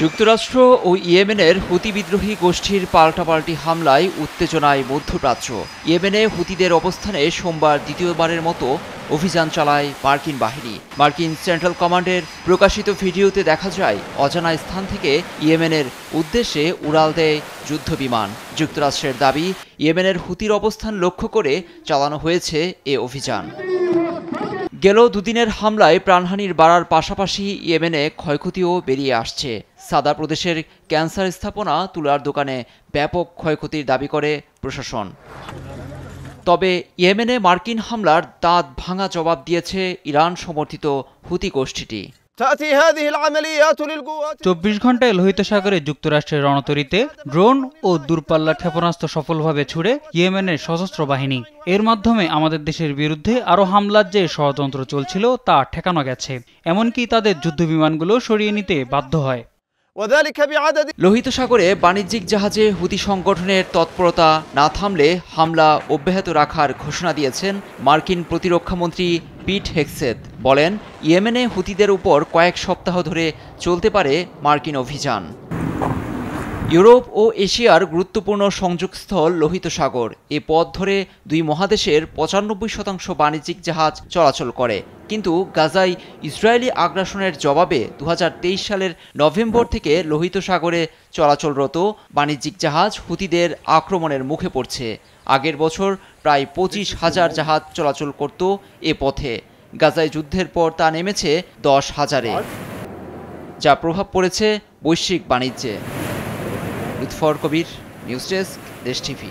যুক্তরাষ্ট্র ও ইয়েমেনের হুতি বিদ্রোহী গোষ্ঠীর পাল্টাপাল্টি হামলায় উত্তেজনায় মধ্যপ্রাচ্য। ইয়েমেনে হুতিদের অবস্থানে সোমবার দ্বিতীয়বারের মতো অভিযান চালায় মার্কিন বাহিনী। মার্কিন সেন্ট্রাল কমান্ডের প্রকাশিত ভিডিওতে দেখা যায় অজানা স্থান থেকে ইয়েমেনের উদ্দেশ্যে উড়াল দেয় যুদ্ধবিমান। যুক্তরাষ্ট্রের দাবি, ইয়েমেনের হুতির অবস্থান লক্ষ্য করে চালানো হয়েছে এ অভিযান। গেল দুদিনের হামলায় প্রাণহানির বাড়ার পাশাপাশি ইয়েমেনে ক্ষয়ক্ষতিও বেরিয়ে আসছে। সাদা প্রদেশের ক্যান্সার স্থাপনা তুলার দোকানে ব্যাপক ক্ষয়ক্ষতির দাবি করে প্রশাসন। তবে ইয়েমেনে মার্কিন হামলার দাঁত ভাঙা জবাব দিয়েছে ইরান সমর্থিত হুতি গোষ্ঠীটি। ২৪ ঘন্টায় লোহিত সাগরে যুক্তরাষ্ট্রের রণতরীতে ড্রোন ও দূরপাল্লার ক্ষেপণাস্ত্র সফলভাবে ছুড়ে ইয়েমেনের সশস্ত্র বাহিনী। এর মাধ্যমে আমাদের দেশের বিরুদ্ধে আরও হামলার যে ষড়যন্ত্র চলছিল তা ঠেকানো গেছে। এমনকি তাদের যুদ্ধবিমানগুলো সরিয়ে নিতে বাধ্য হয়। লোহিত সাগরে বাণিজ্যিক জাহাজে হুতি সংগঠনের তৎপরতা না থামলে হামলা অব্যাহত রাখার ঘোষণা দিয়েছেন মার্কিন প্রতিরক্ষামন্ত্রী পিট হেগসেথ। বলেন, ইয়েমেনে হুতিদের উপর কয়েক সপ্তাহ ধরে চলতে পারে মার্কিন অভিযান। ইউরোপ ও এশিয়ার গুরুত্বপূর্ণ সংযোগস্থল লোহিত সাগর। এ পথ ধরে দুই মহাদেশের ৯৫% বাণিজ্যিক জাহাজ চলাচল করে। কিন্তু গাজায় ইসরায়েলি আগ্রাসনের জবাবে ২০২৩ সালের নভেম্বর থেকে লোহিত সাগরে চলাচলরত বাণিজ্যিক জাহাজ হুতিদের আক্রমণের মুখে পড়ছে। আগের বছর প্রায় ২৫,০০০ জাহাজ চলাচল করত এ পথে। গাজায় যুদ্ধের পর তা নেমেছে ১০,০০০-এ, যা প্রভাব পড়েছে বৈশ্বিক বাণিজ্যে। লুৎফর কবির, নিউজ ডেস্ক, দেশ টিভি।